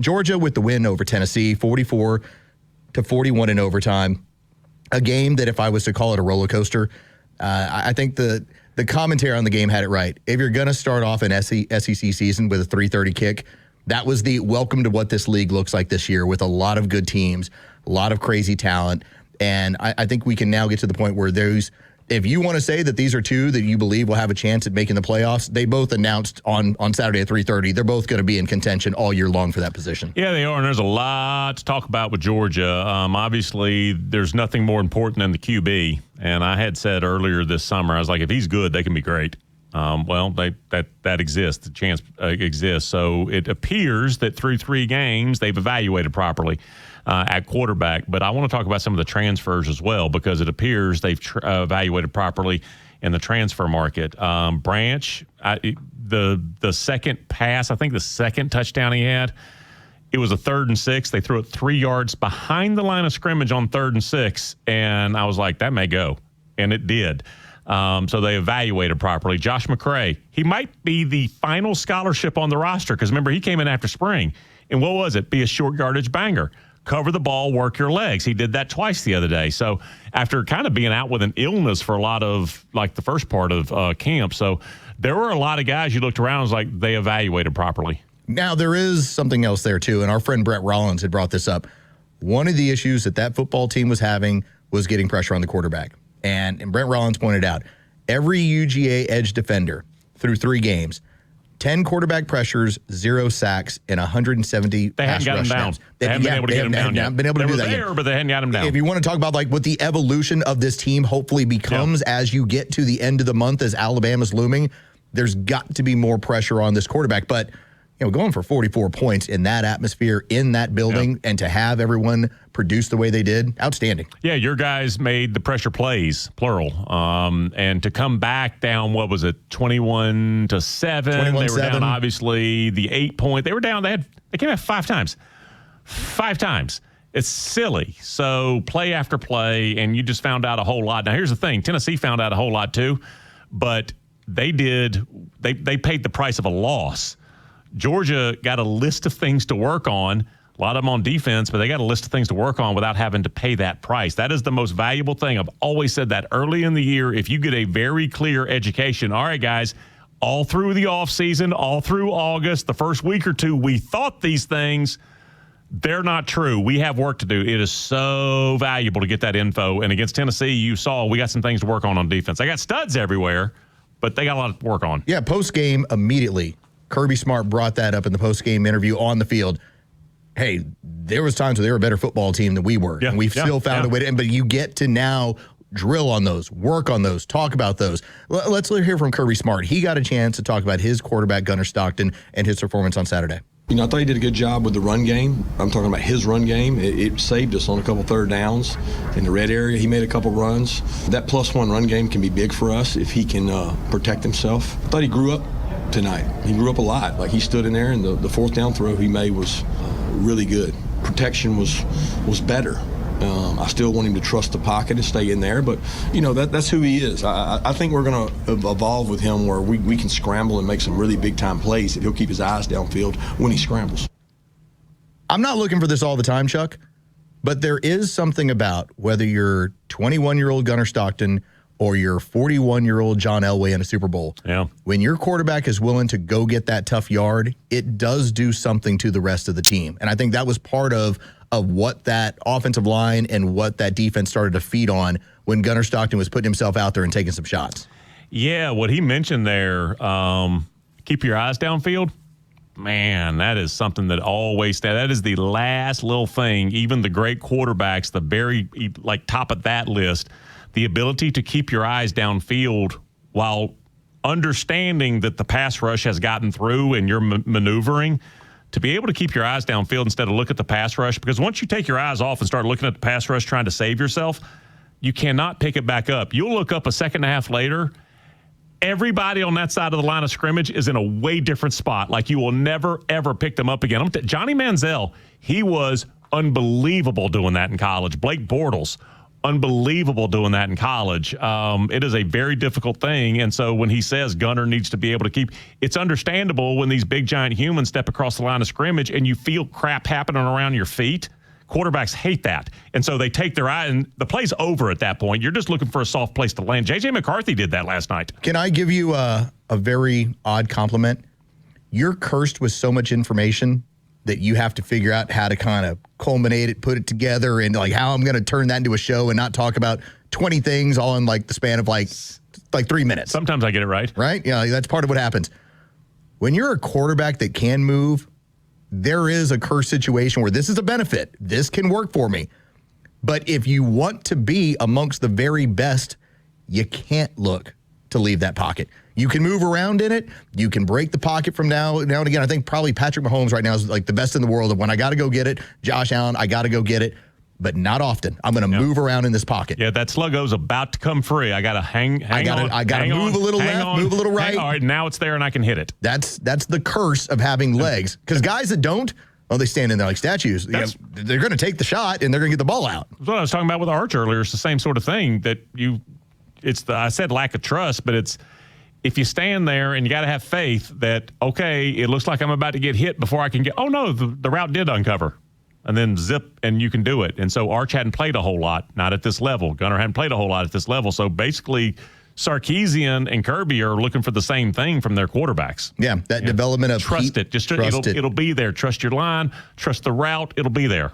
Georgia with the win over Tennessee, 44-41 in overtime. A game that if I was to call it a roller coaster, I think the commentary on the game had it right. If you're going to start off an SEC season with a 3:30 kick, that was the welcome to what this league looks like this year with a lot of good teams, a lot of crazy talent. And I think we can now get to the point where if you want to say that these are two that you believe will have a chance at making the playoffs, they both announced on Saturday at 3:30, they're both going to be in contention all year long for that position. Yeah, they are, and there's a lot to talk about with Georgia. Obviously, there's nothing more important than the QB, and I had said earlier this summer, I was like, if he's good, they can be great. Well, that exists. The chance exists. So it appears that through 3 games, they've evaluated properly at quarterback. But I want to talk about some of the transfers as well, because it appears they've evaluated properly in the transfer market. Branch, the second pass, I think the second touchdown he had, it was a 3rd and 6. They threw it 3 yards behind the line of scrimmage on 3rd and 6. And I was like, that may go. And it did. So they evaluated properly. Josh McCray, he might be the final scholarship on the roster because, remember, he came in after spring. And what was it? Be a short yardage banger. Cover the ball, work your legs. He did that twice the other day. So after kind of being out with an illness for a lot of, like, the first part of camp. So there were a lot of guys you looked around and was like, they evaluated properly. Now, there is something else there, too. And our friend Brett Rollins had brought this up. One of the issues that football team was having was getting pressure on the quarterback. And Brent Rollins pointed out, every UGA edge defender through 3 games, 10 quarterback pressures, 0 sacks, and 170 pass rush snaps. They haven't been able to get him down yet. Been able to do that yet. But they hadn't got him down. If you want to talk about like what the evolution of this team hopefully becomes as you get to the end of the month as Alabama's looming, there's got to be more pressure on this quarterback. But going for 44 points in that atmosphere, in that building, and to have everyone produce the way they did, outstanding. Yeah, your guys made the pressure plays, plural. And to come back down, what was it, 21-7? They were down, obviously, the 8-point. They were down. They came out 5 times. 5 times. It's silly. So play after play, and you just found out a whole lot. Now, here's the thing. Tennessee found out a whole lot, too. But they paid the price of a loss. Georgia got a list of things to work on, a lot of them on defense, but they got a list of things to work on without having to pay that price. That is the most valuable thing. I've always said that early in the year. If you get a very clear education, all right, guys, all through the offseason, all through August, the first week or 2, we thought these things, they're not true. We have work to do. It is so valuable to get that info. And against Tennessee, you saw we got some things to work on defense. They got studs everywhere, but they got a lot to work on. Yeah, post-game immediately. Kirby Smart brought that up in the post-game interview on the field. Hey, there was times where they were a better football team than we were, and we've still found a way to. But you get to now drill on those, work on those, talk about those. Let's hear from Kirby Smart. He got a chance to talk about his quarterback, Gunner Stockton, and his performance on Saturday. I thought he did a good job with the run game. I'm talking about his run game. It saved us on a couple 3rd downs. In the red area, he made a couple runs. That +1 run game can be big for us if he can protect himself. I thought he grew up tonight. He grew up a lot. Like, he stood in there, and the 4th down throw he made was really good. Protection was better. I still want him to trust the pocket and stay in there, but that's who he is. I think we're going to evolve with him where we can scramble and make some really big time plays if he'll keep his eyes downfield when he scrambles. I'm not looking for this all the time, Chuck, but there is something about whether you're 21-year-old Gunner Stockton or your 41-year-old John Elway in a Super Bowl. Yeah. When your quarterback is willing to go get that tough yard, it does do something to the rest of the team. And I think that was part of what that offensive line and what that defense started to feed on when Gunner Stockton was putting himself out there and taking some shots. Yeah, what he mentioned there, keep your eyes downfield. Man, that is something that always that is the last little thing. Even the great quarterbacks, the very top of that list, the ability to keep your eyes downfield while understanding that the pass rush has gotten through and you're maneuvering, to be able to keep your eyes downfield instead of look at the pass rush. Because once you take your eyes off and start looking at the pass rush trying to save yourself, you cannot pick it back up. You'll look up a second and a half later, everybody on that side of the line of scrimmage is in a way different spot. Like, you will never, ever pick them up again. Johnny Manziel, he was unbelievable doing that in college. Blake Bortles, unbelievable doing that in college. It is a very difficult thing. And so when he says Gunner needs to be able to keep, it's understandable when these big giant humans step across the line of scrimmage and you feel crap happening around your feet. Quarterbacks hate that. And so they take their eye, and the play's over at that point. You're just looking for a soft place to land. J.J. McCarthy did that last night. Can I give you a very odd compliment? You're cursed with so much information that you have to figure out how to kind of culminate it, put it together, and like how I'm going to turn that into a show and not talk about 20 things all in like the span of like 3 minutes. Sometimes I get it right. Right? Yeah, that's part of what happens. When you're a quarterback that can move, there is a curse situation where this is a benefit. This can work for me. But if you want to be amongst the very best, you can't look to leave that pocket. You can move around in it. You can break the pocket from now and again. I think probably Patrick Mahomes right now is like the best in the world of when I got to go get it. Josh Allen, I got to go get it. But not often. I'm going to move around in this pocket. Yeah, that sluggo's about to come free. I got to hang on. I got to move a little left, move a little right. All right, now it's there and I can hit it. That's the curse of having legs. Because guys that don't, well, they stand in there like statues. They're going to take the shot and they're going to get the ball out. That's what I was talking about with Arch earlier. It's the same sort of thing that I said lack of trust, but it's if you stand there and you got to have faith that, okay, it looks like I'm about to get hit before I can get, oh no, the route did uncover. And then zip, and you can do it. And so Arch hadn't played a whole lot, not at this level. Gunner hadn't played a whole lot at this level. So basically, Sarkisian and Kirby are looking for the same thing from their quarterbacks. Yeah, that development of trust it. It'll be there. Trust your line. Trust the route. It'll be there.